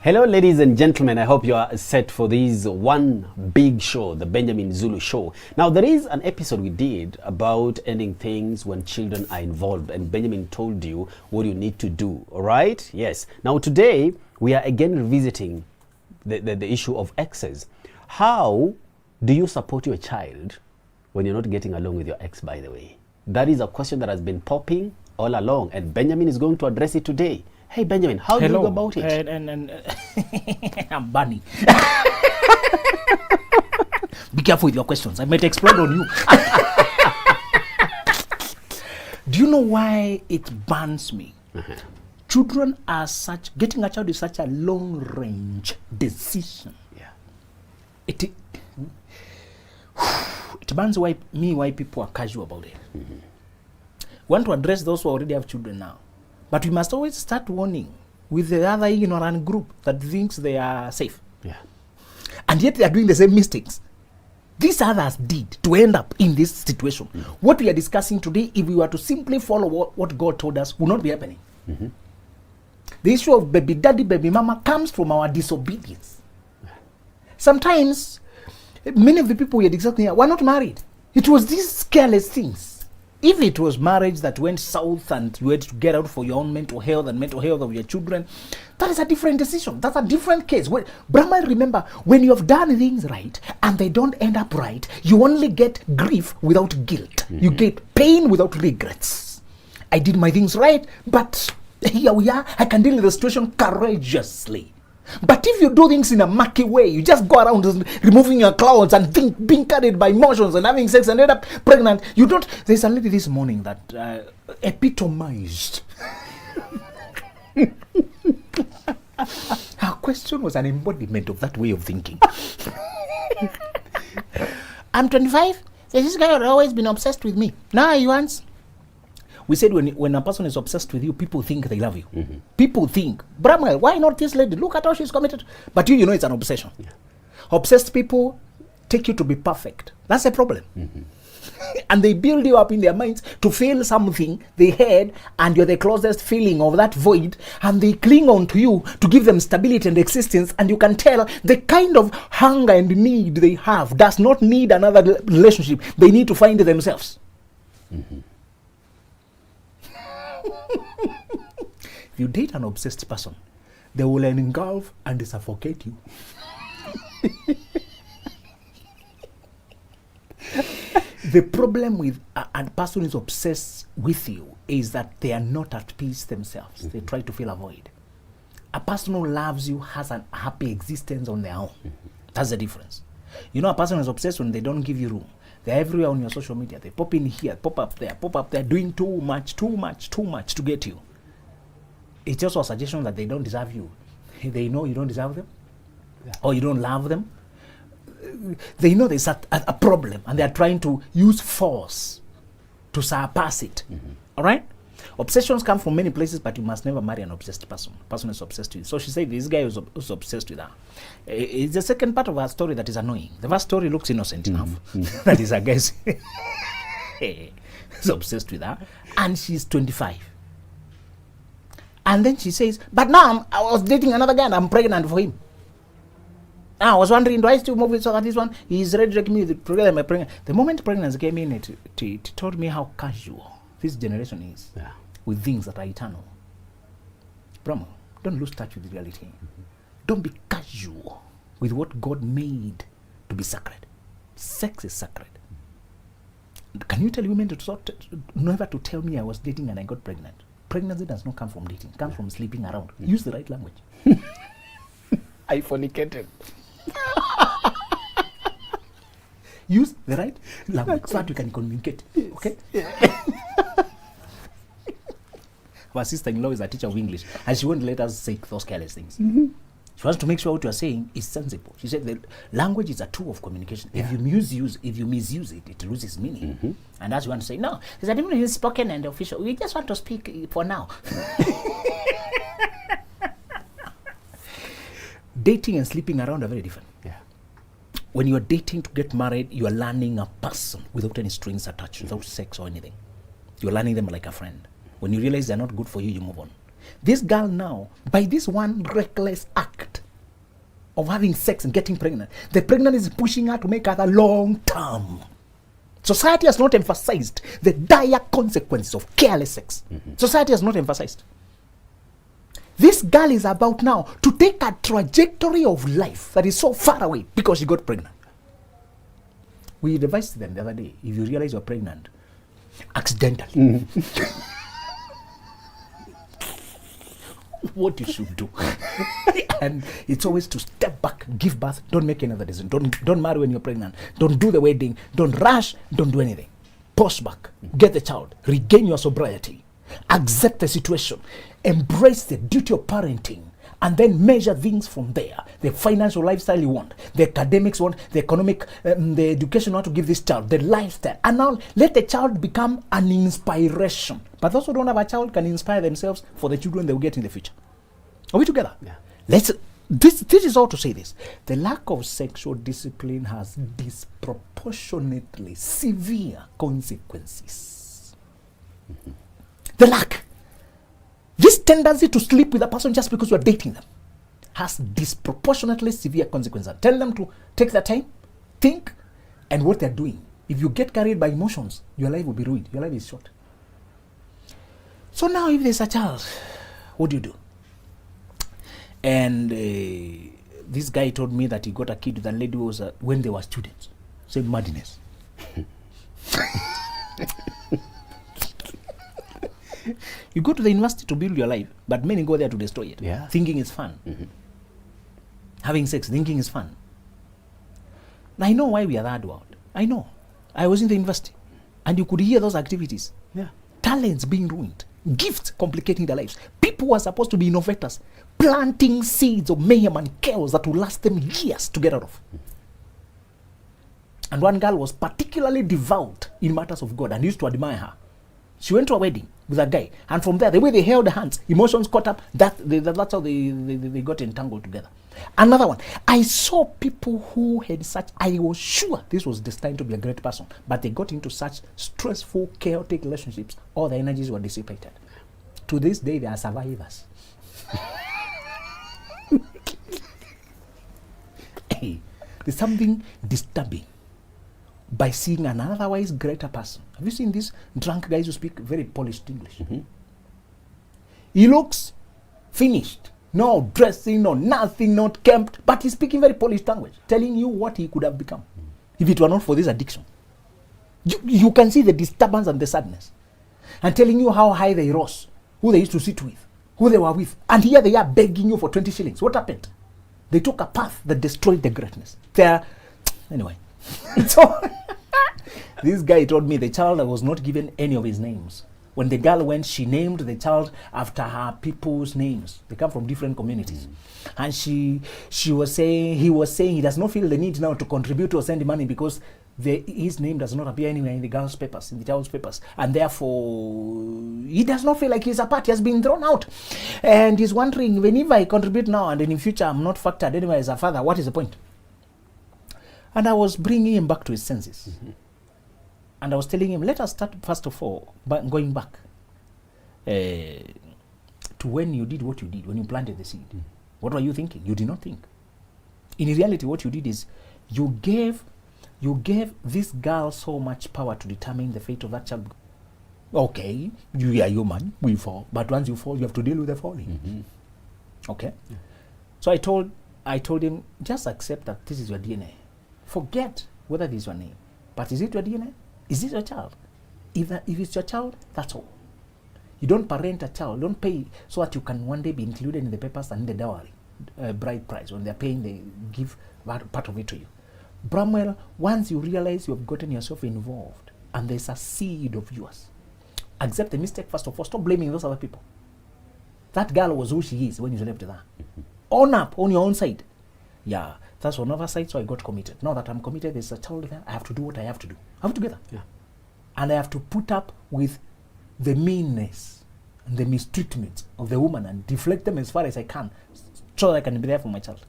Hello, ladies and gentlemen. I hope you are set for this one big show, the Benjamin Zulu Show. Now, there is an episode we did about ending things when children are involved, and Benjamin told you what you need to do, all right? Yes. Now, today, we are again revisiting the issue of exes. How do you support your child when you're not getting along with your ex, by the way? That is a question that has been popping all along, and Benjamin is going to address it today. Hey Benjamin, how do you go about it? And I'm Bunny. Be careful with your questions. I might explode on you. Do you know why it burns me? Children are getting a child is such a long range decision. Yeah. It burns why people are casual about it. We want to address those who already have children now. But we must always start warning with the other ignorant group that thinks they are safe. Yeah. And yet they are doing the same mistakes these others did to end up in this situation. What we are discussing today, if we were to simply follow what God told us, would not be happening. The issue of baby daddy, baby mama comes from our disobedience. Sometimes, many of the people we are discussing here were not married. It was these careless things. If it was marriage that went south and you had to get out for your own mental health and mental health of your children, that is a different decision. That's a different case. Brahman, remember, when you have done things right and they don't end up right, you only get grief without guilt. You get pain without regrets. I did my things right, but here we are. I can deal with the situation courageously. But if you do things in a mucky way, you just go around removing your clothes and being carried by emotions and having sex and end up pregnant. You don't. There's a lady this morning that epitomized. Her question was an embodiment of that way of thinking. I'm 25. This guy had always been obsessed with me. Now he wants. We said when a person is obsessed with you, people think they love you. People think, Brahman, why not this lady? Look at how she's committed. But you know it's an obsession. Yeah. Obsessed people take you to be perfect. That's a problem. And they build you up in their minds to feel something they had, and you're the closest feeling of that void, and they cling on to you to give them stability and existence, and you can tell the kind of hunger and need they have does not need another relationship. They need to find themselves. If you date an obsessed person, they will engulf and suffocate you. The problem with a person who is obsessed with you is that they are not at peace themselves. They try to fill a void. A person who loves you has a happy existence on their own. That's the difference. You know, a person who is obsessed when they don't give you room. They're everywhere on your social media. They pop in here, pop up there, doing too much to get you. It's just a suggestion that they don't deserve you. They know you don't deserve them, or you don't love them. They know there's a problem, and they're trying to use force to surpass it. All right? Obsessions come from many places, but you must never marry an obsessed person. A person is obsessed with you. So she said this guy was obsessed with her. It's the second part of her story that is annoying. The first story looks innocent enough. That is, I guess, he's obsessed with her. And she's 25. And then she says, but now I was dating another guy and I'm pregnant for him. Now I was wondering, do I still move with so that this one? He's ready to give me my pregnant. The moment pregnancy came in, it told me how casual this generation is with things that are eternal. Brahman, don't lose touch with reality. Don't be casual with what God made to be sacred. Sex is sacred. Can you tell women never to tell me I was dating and I got pregnant? Pregnancy does not come from dating. It comes from sleeping around. Use the right language. I fornicated. Use the right language so that we can communicate. Okay? Our sister-in-law is a teacher of English, and she won't let us say those careless things. She wants to make sure what you are saying is sensible. She said the language is a tool of communication. If you misuse it, it loses meaning. And as you want to say, no, there's a difference between spoken and official. We just want to speak for now. Dating and sleeping around are very different. When you are dating to get married, you are learning a person without any strings attached, without sex or anything. You're learning them like a friend. When you realize they're not good for you, you move on. This girl now, by this one reckless act, of having sex and getting pregnant. The pregnant is pushing her to make her long term. Society has not emphasized the dire consequences of careless sex. Society has not emphasized. This girl is about now to take a trajectory of life that is so far away because she got pregnant. We advised them the other day, if you realize you're pregnant, accidentally, what you should do. And it's always to step back, give birth, don't make any other decision. Don't marry when you're pregnant. Don't do the wedding. Don't rush. Don't do anything. Pause back. Get the child. Regain your sobriety. Accept the situation. Embrace the duty of parenting. And then measure things from there. The financial lifestyle you want, the academics want, the economic, the education you want to give this child, the lifestyle. And now let the child become an inspiration. But those who don't have a child can inspire themselves for the children they will get in the future. Are we together? Yeah. This is all to say this. The lack of sexual discipline has disproportionately severe consequences. The lack. This tendency to sleep with a person just because you are dating them has disproportionately severe consequences. Tell them to take their time, think, and what they're doing. If you get carried by emotions, your life will be ruined. Your life is short. So now if there's a child, what do? And this guy told me that he got a kid with a lady who was when they were students. Same madness. You go to the university to build your life, but many go there to destroy it. Yeah. Thinking is fun. Having sex, thinking is fun. I know why we are that world. I know. I was in the university, and you could hear those activities. Yeah. Talents being ruined. Gifts complicating their lives. People who are supposed to be innovators, planting seeds of mayhem and chaos that will last them years to get out of. And one girl was particularly devout in matters of God and used to admire her. She went to a wedding with a guy, and from there, the way they held hands, emotions caught up, that's how they got entangled together. Another one, I saw people who had such, I was sure this was destined to be a great person, but they got into such stressful, chaotic relationships, all the energies were dissipated. To this day, they are survivors. Hey, there's something disturbing by seeing an otherwise greater person. Have you seen these drunk guys who speak very polished English? He looks finished. No dressing, no nothing, not kempt, but he's speaking very polished language, telling you what he could have become if it were not for this addiction. You can see the disturbance and the sadness, and telling you how high they rose, who they used to sit with, who they were with, and here they are begging you for 20 shillings. What happened? They took a path that destroyed the greatness. Anyway. So, this guy told me the child was not given any of his names. When the girl went, she named the child after her people's names. They come from different communities. And he was saying he does not feel the need now to contribute or send money because his name does not appear anywhere in the girl's papers, in the child's papers. And therefore, he does not feel like he's a part. He has been thrown out. And he's wondering, whenever I contribute now and then in future I'm not factored anywhere as a father, what is the point? And I was bringing him back to his senses. And I was telling him, let us start first of all by going back to when you did what you did, when you planted the seed. What were you thinking? You did not think. In reality, what you did is you gave this girl so much power to determine the fate of that child. Okay, you are human, we fall. But once you fall, you have to deal with the falling. Okay? Yeah. So I told him, just accept that this is your DNA. Forget whether this is your name. But is it your DNA? Is this your child? If it's your child, that's all. You don't parent a child, don't pay so that you can one day be included in the papers and in the dowry, bride price. When they're paying, they give part of it to you. Brahman, once you realize you have gotten yourself involved and there's a seed of yours, accept the mistake first of all. Stop blaming those other people. That girl was who she is when you left her. Own up on your own side. Yeah, that's on our side, so I got committed. Now that I'm committed, there's a child there, I have to do what I have to do. I have to get that. Yeah. And I have to put up with the meanness and the mistreatment of the woman and deflect them as far as I can so that I can be there for my child.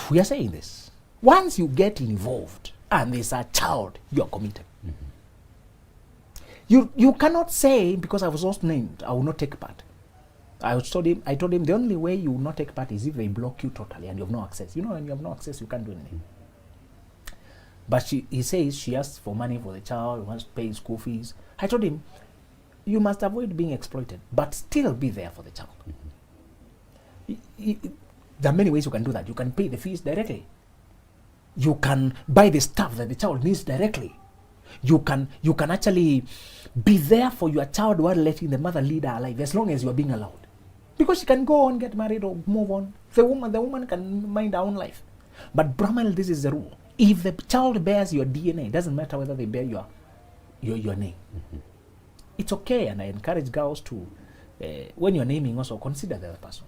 We are saying this. Once you get involved and there's a child, you are committed. You cannot say, because I was also named, I will not take part. I told him the only way you will not take part is if they block you totally and you have no access. You know, when you have no access, you can't do anything. But he says she asks for money for the child, wants to pay school fees. I told him, you must avoid being exploited, but still be there for the child. There are many ways you can do that. You can pay the fees directly. You can buy the stuff that the child needs directly. You can actually be there for your child while letting the mother lead her life, as long as you are being allowed. Because she can go on, get married, or move on. The woman can mind her own life. But Brahman, this is the rule. If the child bears your DNA, it doesn't matter whether they bear your name. It's okay, and I encourage girls to, when you're naming, also consider the other person.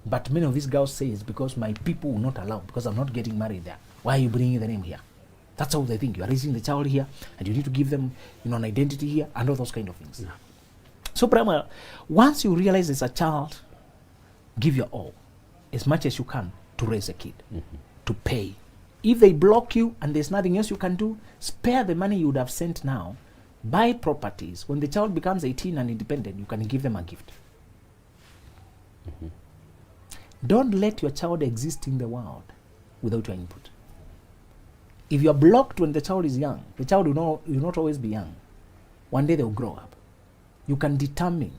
But many of these girls say it's because my people will not allow, because I'm not getting married there. Why are you bringing the name here? That's how they think. You are raising the child here, and you need to give them, an identity here, and all those kind of things. Yeah. So, Brahma, once you realize it's a child, give your all, as much as you can, to raise a kid, to pay. If they block you and there's nothing else you can do, spare the money you would have sent now, buy properties. When the child becomes 18 and independent, you can give them a gift. Don't let your child exist in the world without your input. If you are blocked when the child is young, the child will not always be young. One day they will grow up. You can determine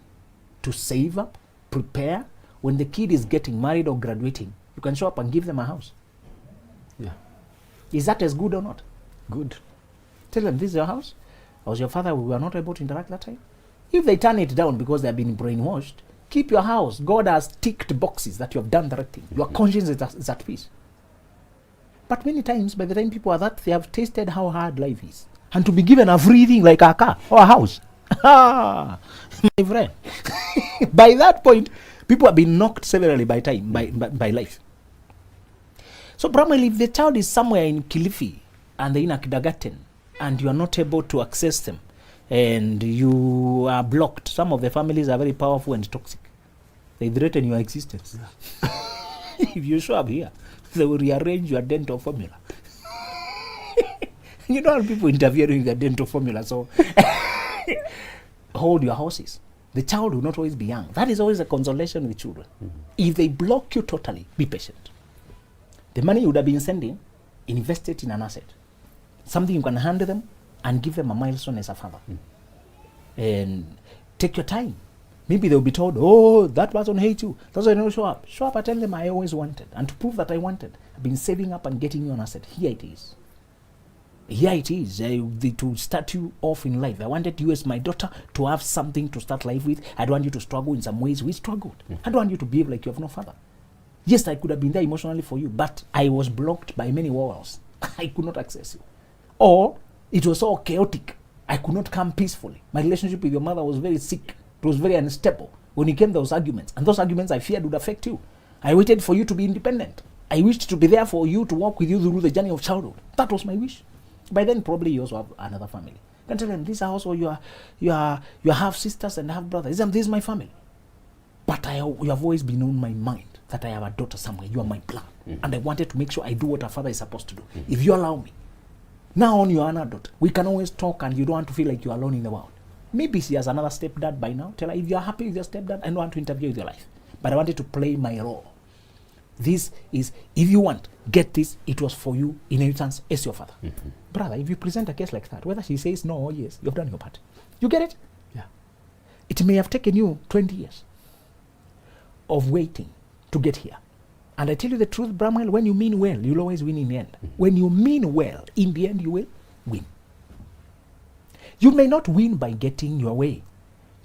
to save up, prepare. When the kid is getting married or graduating, you can show up and give them a house. Yeah. Is that as good or not? Good. Tell them, this is your house. I was your father, we were not able to interact that time. If they turn it down because they have been brainwashed, keep your house. God has ticked boxes that you have done the right thing. Your conscience is at peace. But many times, by the time people are that, they have tasted how hard life is. And to be given a free thing like a car or a house. My friend. By that point, people have been knocked severely by life. So probably if the child is somewhere in Kilifi and they're in a kindergarten and you are not able to access them and you are blocked, some of the families are very powerful and toxic. They threaten your existence. Yeah. If you show up here, they will rearrange your dental formula. You don't have people interfering with the dental formula, so hold your horses. The child will not always be young. That is always a consolation with children. If they block you totally, be patient. The money you would have been sending, invest it in an asset. Something you can hand them and give them a milestone as a father. And take your time. Maybe they'll be told, oh, that person hates you. That's why I don't show up. Show up and tell them I always wanted. And to prove that I wanted, I've been saving up and getting you an asset. Here it is. Here it is. To start you off in life. I wanted you as my daughter to have something to start life with. I don't want you to struggle in some ways. We struggled. I don't want you to behave like you have no father. Yes, I could have been there emotionally for you, but I was blocked by many walls. I could not access you. Or it was so chaotic. I could not come peacefully. My relationship with your mother was very sick. It was very unstable. When it came, there was arguments. And those arguments I feared would affect you. I waited for you to be independent. I wished to be there for you, to walk with you through the journey of childhood. That was my wish. By then, probably you also have another family. You can tell them, this is also your half sisters and half brothers. This is my family. But you have always been on my mind that I have a daughter somewhere. You are my blood. And I wanted to make sure I do what a father is supposed to do. If you allow me. Now on, you are an adult. We can always talk and you don't want to feel like you're alone in the world. Maybe she has another stepdad by now. Tell her, if you're happy with your stepdad, I don't want to interfere with your life. But I wanted to play my role. This is, if you want, get this, it was for you, inheritance, as your father. Brother, if you present a case like that, whether she says no or yes, you've done your part. You get it? Yeah. It may have taken you 20 years of waiting to get here. And I tell you the truth, Brahman, when you mean well, you'll always win in the end. When you mean well, in the end, you will win. You may not win by getting your way,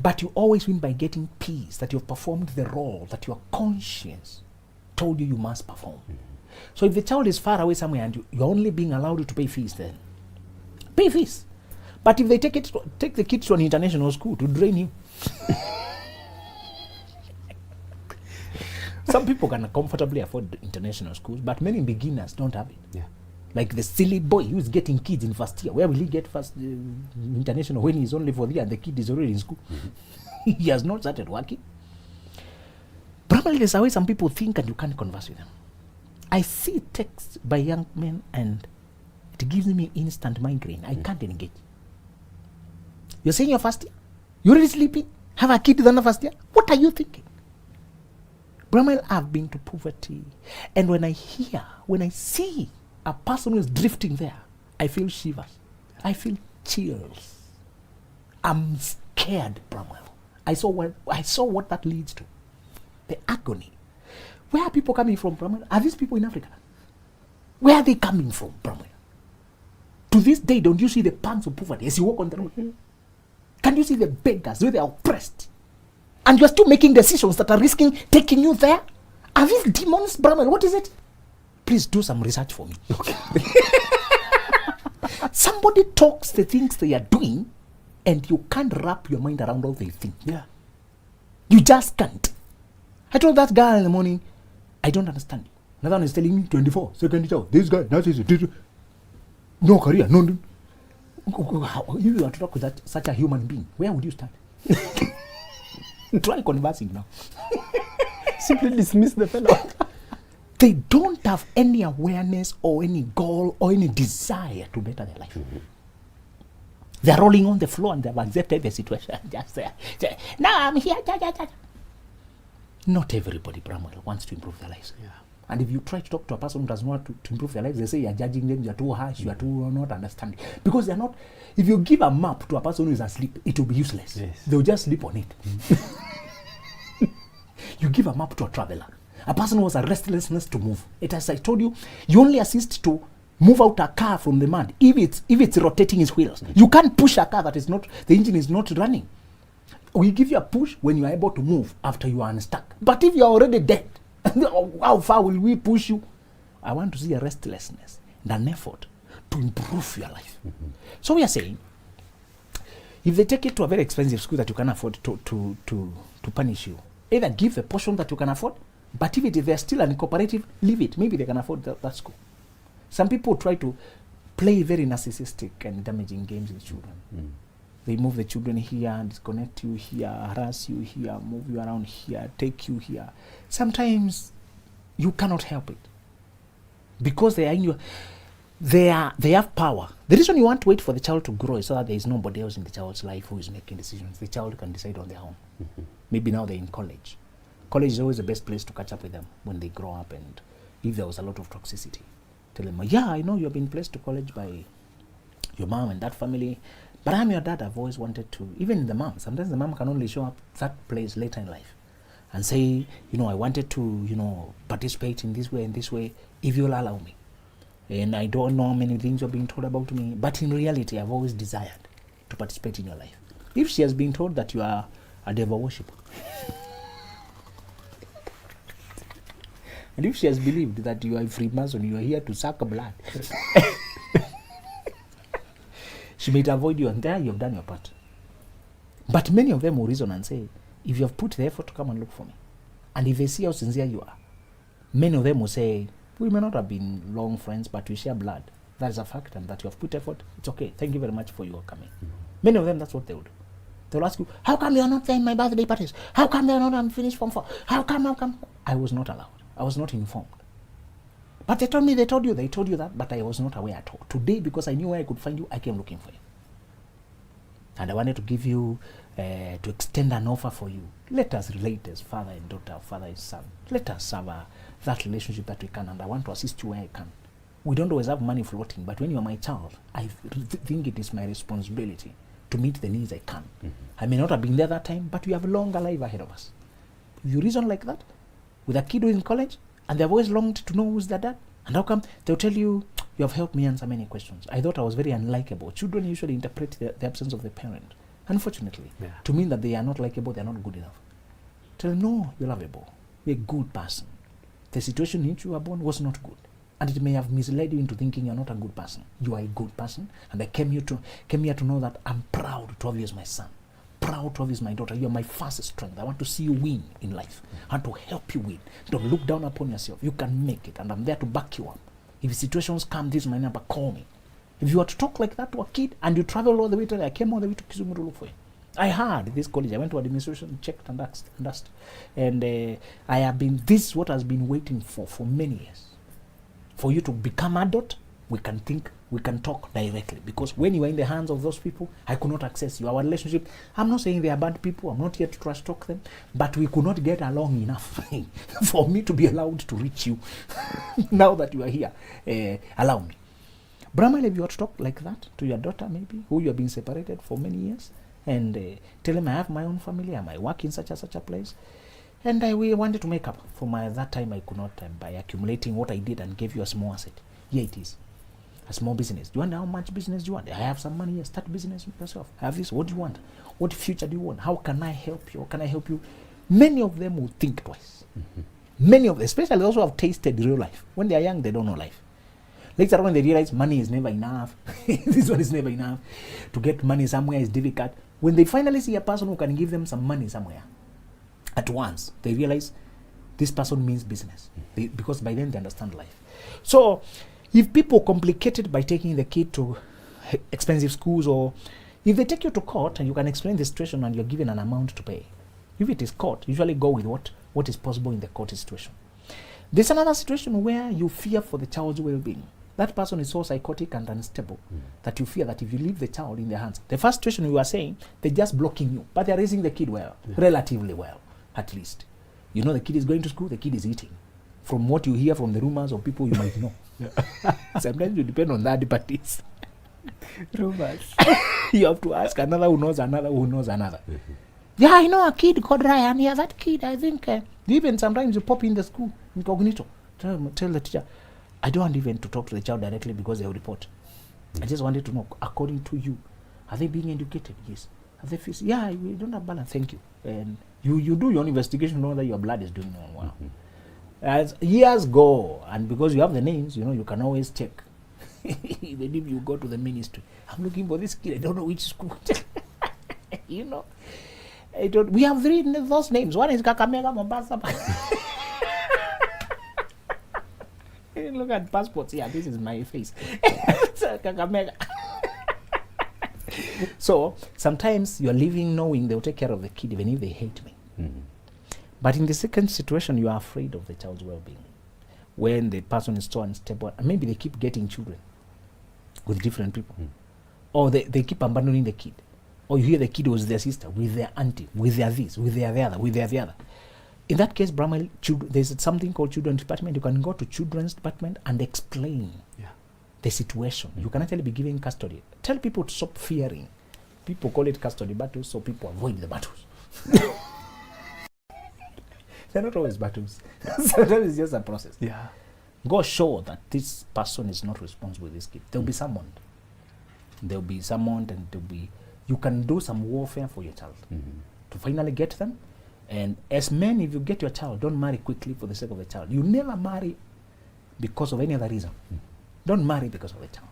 but you always win by getting peace, that you've performed the role that your conscience told you must perform. So if the child is far away somewhere and you're only being allowed to pay fees, then pay fees. But if they take the kids to an international school to drain you, some people can comfortably afford international schools, but many beginners don't have it. Yeah. Like the silly boy who's getting kids in first year. Where will he get first international when he's only for the year and the kid is already in school? He has not started working. Probably there's a way some people think and you can't converse with them. I see texts by young men and it gives me instant migraine. I can't engage. You're saying your first year? You're already sleeping? Have a kid in the first year? What are you thinking? Brahman, I've been to poverty. And when I see a person who is drifting there, I feel shivers. I feel chills. I'm scared, Brahman. I saw what that leads to. The agony. Where are people coming from, Brahman? Are these people in Africa? Where are they coming from, Brahman? To this day, don't you see the pangs of poverty as you walk on the road? Mm-hmm. Can you see the beggars where they are oppressed? And you're still making decisions that are risking taking you there? Are these demons, Brahman? What is it? Please do some research for me. Okay. Somebody talks the things they are doing, and you can't wrap your mind around all they think. Yeah. You just can't. I told that guy in the morning, I don't understand you. Another one is telling me 24, second job. This guy, that is it. No career, no. How, if you want to talk with such a human being, where would you start? Try conversing now. Simply dismiss the fellow. They don't have any awareness or any goal or any desire to better their life. Mm-hmm. They're rolling on the floor and they've accepted the situation. Just there. Now I'm here. Not everybody, Brahman, wants to improve their lives. Yeah. And if you try to talk to a person who does not want to improve their lives, they say you're judging them, you're too harsh, you're too not understanding. Because they're not, if you give a map to a person who is asleep, it will be useless. Yes. They'll just sleep on it. You give a map to a traveler, a person who has a restlessness to move. It, as I told you, you only assist to move out a car from the mud if it's rotating its wheels. Mm-hmm. You can't push a car that is not, the engine is not running. We give you a push when you are able to move after you are unstuck. But if you are already dead, how far will we push you? I want to see a restlessness and an effort to improve your life. Mm-hmm. So we are saying, if they take it to a very expensive school that you can afford to punish you, either give the portion that you can afford, but if they're still an cooperative, leave it. Maybe they can afford that school. Some people try to play very narcissistic and damaging games with children. Mm. They move the children here, disconnect you here, harass you here, move you around here, take you here. Sometimes you cannot help it. Because they are in your, they have power. The reason you want to wait for the child to grow is so that there is nobody else in the child's life who is making decisions. The child can decide on their own. Mm-hmm. Maybe now they're in college. College is always the best place to catch up with them when they grow up, and if there was a lot of toxicity, tell them, yeah, I know you've been placed to college by your mom and that family, but I'm your dad. I've always wanted to, even the mom, sometimes the mom can only show up that place later in life and say, I wanted to, participate in this way, if you'll allow me. And I don't know how many things you're being told about me, but in reality, I've always desired to participate in your life. If she has been told that you are a devil worshipper, and if she has believed that you are a Freemason, you are here to suck blood, she may avoid you, and there you have done your part. But many of them will reason and say, if you have put the effort to come and look for me, and if they see how sincere you are, many of them will say, we may not have been long friends, but we share blood. That is a fact, and that you have put effort. It's okay. Thank you very much for your coming. Mm-hmm. Many of them, that's what they will do. They'll ask you, how come you're not there in my birthday parties? How come they're not unfinished Form 4? How come? I was not allowed. I was not informed. But they told me, they told you that, but I was not aware at all. Today, because I knew where I could find you, I came looking for you. And I wanted to give you, to extend an offer for you. Let us relate as father and daughter, father and son. Let us have that relationship that we can, and I want to assist you where I can. We don't always have money floating, but when you are my child, I think it is my responsibility to meet the needs I can. Mm-hmm. I may not have been there that time, but we have a longer life ahead of us. If you reason like that, with a kid who is in college, and they've always longed to know who's their dad, and how come they'll tell you, you have helped me answer many questions. I thought I was very unlikable. Children usually interpret the absence of the parent, unfortunately, to mean that they are not likable, they are not good enough. Tell them, no, you're lovable. You're a good person. The situation in which you were born was not good, and it may have misled you into thinking you're not a good person. You are a good person, and I came here to know that I'm proud to have you as my son, proud to have you as my daughter. You are my first strength. I want to see you win in life. I want to help you win. Don't look down upon yourself. You can make it, and I'm there to back you up. If situations come, this is my number. Call me. If you were to talk like that to a kid, and you travel all the way to, I came all the way to Kisumu to look for you. I heard this college. I went to administration, checked and asked. And I have been, this is what has been waiting for many years. For you to become adult, we can think we can talk directly. Because when you are in the hands of those people, I could not access you. Our relationship, I'm not saying they are bad people, I'm not here to trash talk them, but we could not get along enough for me to be allowed to reach you. Now that you are here, allow me. Brahman, if you were to talk like that to your daughter, maybe, who you have been separated for many years, and tell him I have my own family, I work in such a place, and we wanted to make up for that time I could not, by accumulating what I did and gave you a small asset. Here it is. A small business. Do you want how much business do you want? I have some money here. Start business with yourself. I have this. What do you want? What future do you want? How can I help you? How can I help you? Many of them will think twice. Many of them, especially those who have tasted real life. When they are young, they don't know life. Later on, when they realize money is never enough, this one is never enough, to get money somewhere is difficult. When they finally see a person who can give them some money somewhere, at once, they realize this person means business. Because by then they understand life. So, if people complicate it by taking the kid to expensive schools, or if they take you to court and you can explain the situation and you're given an amount to pay, if it is court, usually go with what is possible in the court situation. There's another situation where you fear for the child's well-being. That person is so psychotic and unstable that you fear that if you leave the child in their hands, the first situation you are saying, they're just blocking you, but they're raising the kid well, relatively well, at least. You know the kid is going to school, the kid is eating. From what you hear from the rumors of people you might know. Sometimes you depend on that, but it's rumors. You have to ask another who knows another who knows another. Yeah, I know a kid called Ryan. Yeah, that kid, I think, even sometimes you pop in the school, incognito, tell the teacher, I don't want even to talk to the child directly because they will report. I just wanted to know, according to you, are they being educated? Yes. Are they fees? Yeah, we don't have balance. Thank you. And you do your own investigation, know that your blood is doing well. As years go, and because you have the names, you can always check. Even if you go to the ministry, I'm looking for this kid, I don't know which school. We have three those names. One is Kakamega, Mombasa. Look at passports. Yeah, this is my face. Kakamega. So sometimes you're living knowing they'll take care of the kid even if they hate me. But in the second situation, you are afraid of the child's well-being. When the person is so unstable, and maybe they keep getting children with different people. Or they keep abandoning the kid. Or you hear the kid was their sister, with their auntie, with their this, with their the other, with their the other. In that case, Brahman, there's something called children's department. You can go to children's department and explain the situation. You can actually be given custody. Tell people to stop fearing. People call it custody battles, so people avoid the battles. They're not always battles. Sometimes it's just a process. Yeah. Go show that this person is not responsible for this kid. They'll be summoned. They'll be summoned, and you can do some warfare for your child to finally get them. And as men, if you get your child, don't marry quickly for the sake of the child. You never marry because of any other reason. Don't marry because of the child.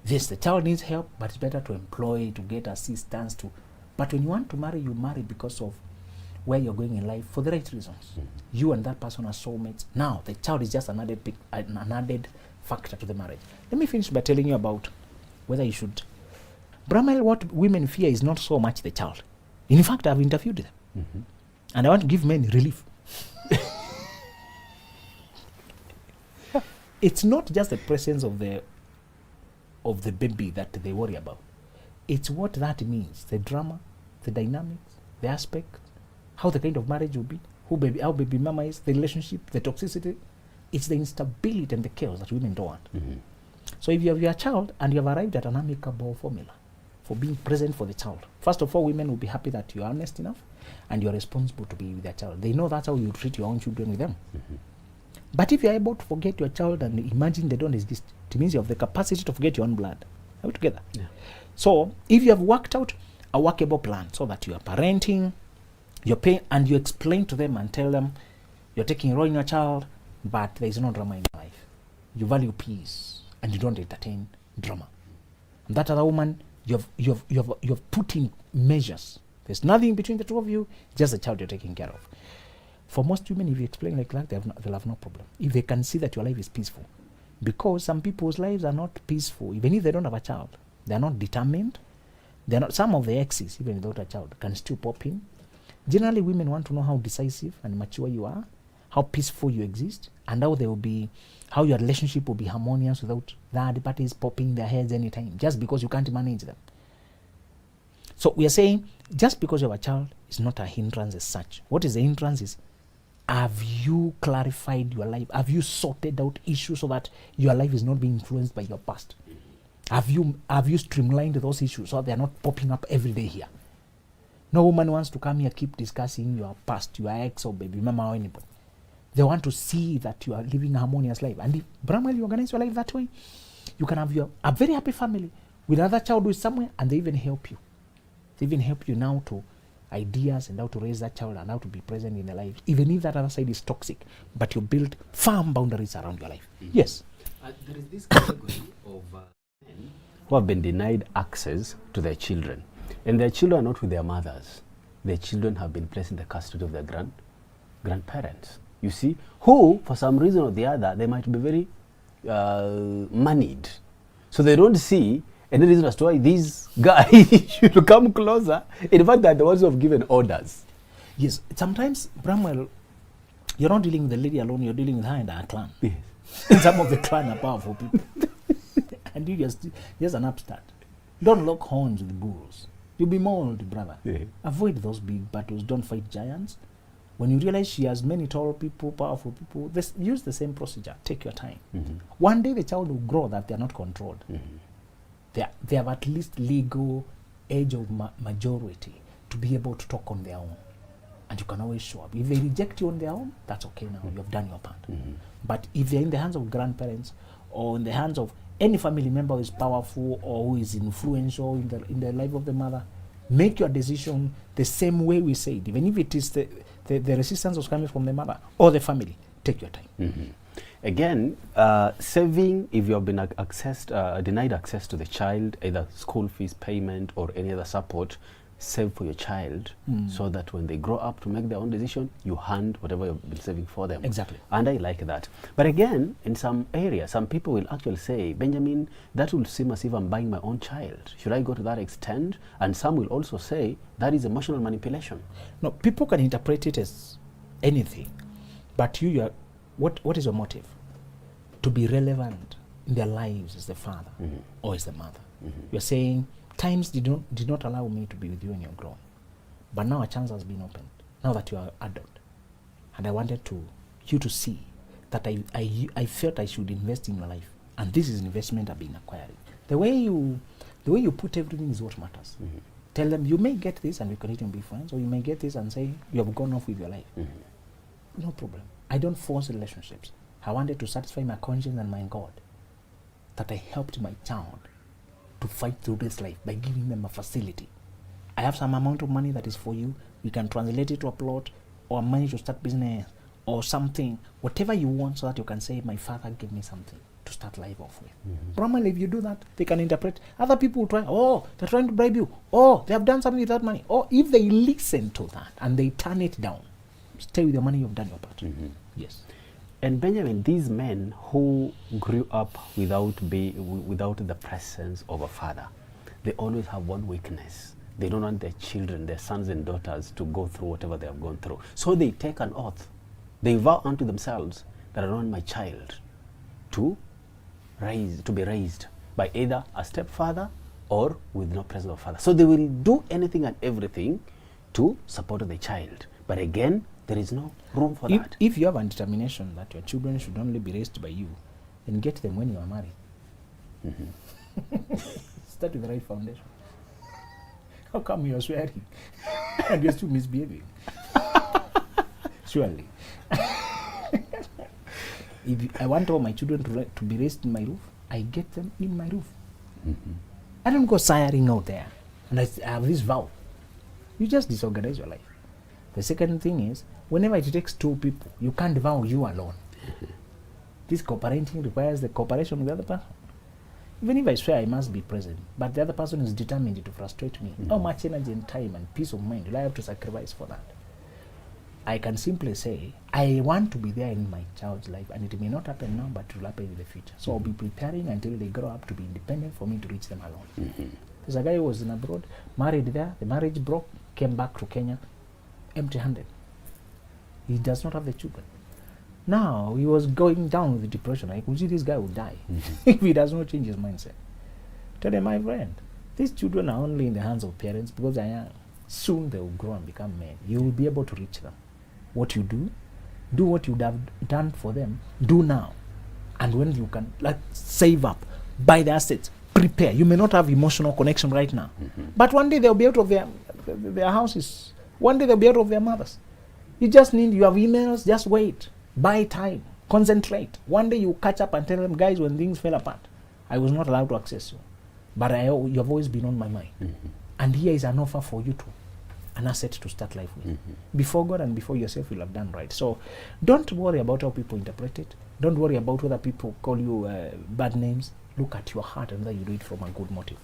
Yes, the child needs help, but it's better to employ, to get assistance. But when you want to marry, you marry because of where you're going in life for the right reasons. You and that person are soulmates. Now, the child is just an added factor to the marriage. Let me finish by telling you about whether you should. Brahman, what women fear is not so much the child. In fact, I've interviewed them. And I want to give men relief. It's not just the presence of the baby that they worry about. It's what that means. The drama, the dynamics, the aspect, how the kind of marriage will be, how baby mama is, the relationship, the toxicity. It's the instability and the chaos that women don't want. So if you have your child and you have arrived at an amicable formula for being present for the child, first of all, women will be happy that you are honest enough and you are responsible to be with their child. They know that's how you treat your own children with them. But if you are able to forget your child and imagine they don't exist, it means you have the capacity to forget your own blood. Are we together? Yeah. So if you have worked out a workable plan so that you are parenting, you're paying, and you explain to them and tell them you're taking a role in your child, but there is no drama in life. You value peace and you don't entertain drama. And that other woman, you've put in measures. There's nothing between the two of you, just the child you're taking care of. For most women, if you explain like that, they'll have no problem. If they can see that your life is peaceful. Because some people's lives are not peaceful, even if they don't have a child. They're not determined. Some of the exes, even without a child, can still pop in. Generally, women want to know how decisive and mature you are, how peaceful you exist, and how your relationship will be harmonious without third parties popping their heads anytime, just because you can't manage them. So we are saying, just because you have a child is not a hindrance as such. What is the hindrance is, have you clarified your life? Have you sorted out issues so that your life is not being influenced by your past? Have you streamlined those issues so that they are not popping up every day here? No woman wants to come here keep discussing your past, your ex or baby mama or anybody. They want to see that you are living a harmonious life. And if Brahman, you organize your life that way, you can have a very happy family with another child who is somewhere, and they even help you. They even help you now to ideas and how to raise that child and how to be present in their life, even if that other side is toxic, but you build firm boundaries around your life. Mm-hmm. Yes. There is this category of men who have been denied access to their children, and their children are not with their mothers. Their children have been placed in the custody of their grandparents. You see, who, for some reason or the other, they might be very moneyed. So they don't see any reason as to why these guys should come closer. In fact, they're the ones who have given orders. Yes, sometimes, Brahman, you're not dealing with the lady alone, you're dealing with her and her clan. Yes. Some of the clan are powerful people. And you just an upstart. Don't lock horns with bulls. You'll be mauled, brother. Yeah. Avoid those big battles. Don't fight giants. When you realize she has many tall people, powerful people, use the same procedure. Take your time. Mm-hmm. One day the child will grow that they're not controlled. Mm-hmm. They have at least legal age of majority to be able to talk on their own. And you can always show up. If they reject you on their own, that's okay now. Mm-hmm. You have done your part. Mm-hmm. But if they're in the hands of grandparents or in the hands of any family member who is powerful or who is influential in the life of the mother, make your decision the same way we said. Even if it is the resistance was coming from the mother or the family, take your time. Mm-hmm. Again, saving, if you have been denied access to the child, either school fees payment or any other support, save for your child so that when they grow up to make their own decision, you hand whatever you've been saving for them. Exactly. And I like that. But again, in some areas, some people will actually say, Benjamin, that will seem as if I'm buying my own child. Should I go to that extent? And some will also say that is emotional manipulation. No, people can interpret it as anything. But what is your motive? To be relevant in their lives as the father or as the mother. Mm-hmm. You're saying, times did not allow me to be with you when you're grown. But now a chance has been opened, now that you are adult. And I wanted you to see that I felt I should invest in your life. And this is investment I've been acquiring. The way you put everything is what matters. Mm-hmm. Tell them, you may get this and we continue to be friends, or you may get this and say, you have gone off with your life. Mm-hmm. No problem. I don't force relationships. I wanted to satisfy my conscience and my God that I helped my child to fight through this life by giving them a facility. I have some amount of money that is for you. We can translate it to a plot or money to start business or something, whatever you want, so that you can say, my father gave me something to start life off with. Mm-hmm. Brahman, if you do that, they can interpret. Other people will try, they're trying to bribe you. They have done something with that money. If they listen to that and they turn it down, stay with your money, you've done your part. Mm-hmm. Yes. And Benjamin, these men who grew up without the presence of a father, they always have one weakness. They don't want their children, their sons and daughters, to go through whatever they have gone through. So they take an oath. They vow unto themselves that I don't want my child to be raised by either a stepfather or with no presence of father. So they will do anything and everything to support the child. But again, there is no room for that. If you have a determination that your children should only be raised by you, then get them when you are married. Mm-hmm. Start with the right foundation. How come you are swearing and you're still misbehaving? Surely. If I want all my children to be raised in my roof, I get them in my roof. Mm-hmm. I don't go siring out there and I have this vow. You just disorganize your life. The second thing is, whenever it takes two people, you can't vow you alone. This coparenting requires the cooperation with the other person. Even if I swear I must be present, but the other person is determined to frustrate me, how much energy and time and peace of mind do I have to sacrifice for that? I can simply say, I want to be there in my child's life, and it may not happen now, but it will happen in the future. So I'll be preparing until they grow up to be independent for me to reach them alone. Mm-hmm. There's a guy who was in abroad, married there, the marriage broke, came back to Kenya, empty-handed. He does not have the children. Now he was going down with depression. I could see this guy would die if he does not change his mindset. Tell him, my friend, these children are only in the hands of parents because they are young. Soon they will grow and become men. You will be able to reach them. What you do what you would have done for them, do now. And when you can, like, save up, buy the assets, prepare. You may not have emotional connection right now, but one day they'll be out of their houses. One day they'll be out of their mothers. You just need, you have emails, just wait. Buy time, concentrate. One day you catch up and tell them, guys, when things fell apart, I was not allowed to access you. But you have always been on my mind. And here is an offer for you to, an asset to start life with. Before God and before yourself, you'll have done right. So don't worry about how people interpret it. Don't worry about whether people call you bad names. Look at your heart and whether you do it from a good motive.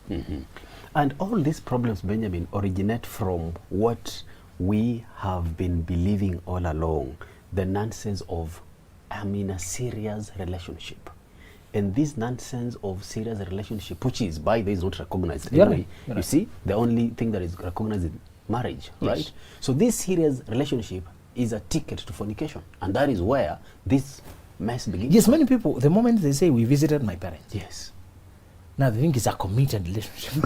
And all these problems, Benjamin, originate from what we have been believing all along, the nonsense of I'm in a serious relationship. And this nonsense of serious relationship, which is by the way, is not recognized anyway. You see, the only thing that is recognized is marriage, right? So this serious relationship is a ticket to fornication. And that is where this mess begins. Yes, many people, the moment they say, we visited my parents. Yes. Now they think it's a committed relationship.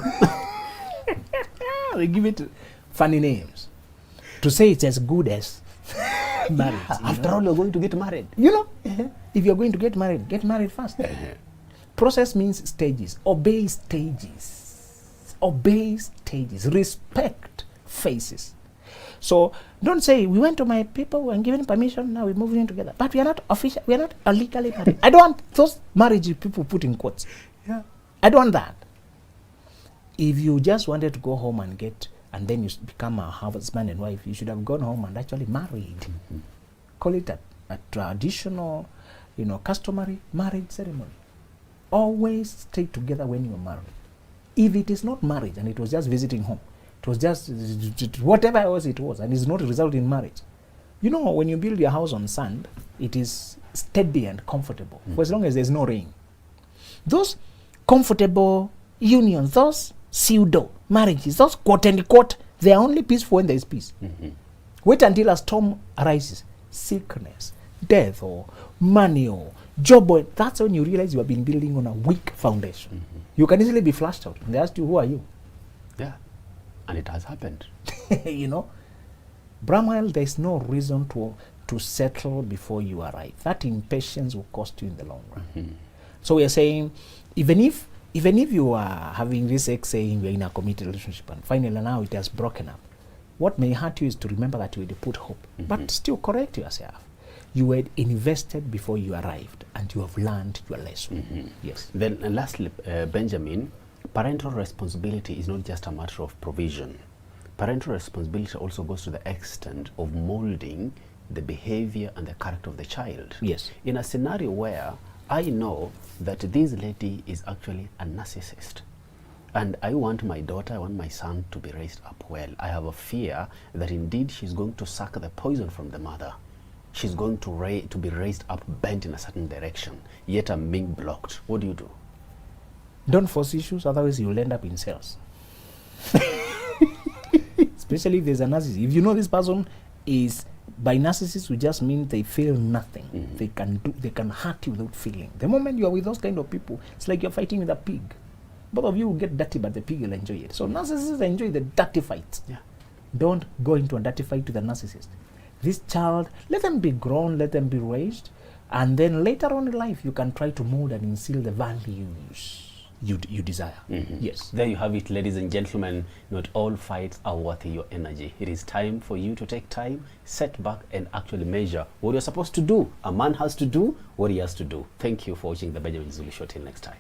They give it funny names. To say it's as good as marriage. After all, you're going to get married. You know, if you're going to get married fast. Process means stages. Obey stages. Obey stages. Respect phases. So don't say, we went to my people and given permission, now we're moving in together. But we are not official, we are not legally married. I don't want those marriage people put in quotes. Yeah. I don't want that. If you just wanted to go home and and then you become a husband and wife, you should have gone home and actually married. Call it a traditional, customary marriage ceremony. Always stay together when you are married. If it is not marriage and it was just visiting home, it was just whatever else it was, and it's not resulting in marriage. When you build your house on sand, it is steady and comfortable for as long as there's no rain. Those comfortable unions, those pseudo marriages, those quote unquote, they are only peaceful when there is peace. Wait until a storm arises, sickness, death, or money, or job, or that's when you realize you have been building on a weak foundation. You can easily be flushed out. And they ask you, who are you? Yeah, and it has happened. Brahman, there's no reason to settle before you arrive. That impatience will cost you in the long run. So we are saying, even if you are having this ex saying you're in a committed relationship and finally now it has broken up, what may hurt you is to remember that you had put hope, but still correct yourself. You had invested before you arrived and you have learned your lesson. Yes. Then lastly, Benjamin, parental responsibility is not just a matter of provision. Parental responsibility also goes to the extent of molding the behavior and the character of the child. Yes. In a scenario where I know that this lady is actually a narcissist, and I want my daughter, I want my son to be raised up well. I have a fear that indeed she's going to suck the poison from the mother. She's going to be raised up bent in a certain direction, yet I'm being blocked. What do you do? Don't force issues, otherwise you'll end up in cells. Especially if there's a narcissist. If you know this person is, by narcissists, we just mean they feel nothing. They can hurt you without feeling. The moment you are with those kind of people, it's like you're fighting with a pig. Both of you will get dirty, but the pig will enjoy it. So narcissists enjoy the dirty fights. Yeah. Don't go into a dirty fight with a narcissist. This child, let them be grown, let them be raised, and then later on in life, you can try to mold and instill the values you desire. Yes. There you have it, ladies and gentlemen. Not all fights are worth your energy. It is time for you to take time, set back, and actually measure what you're supposed to do. A man has to do what he has to do. Thank you for watching the Benjamin Zulu Show. Till next time.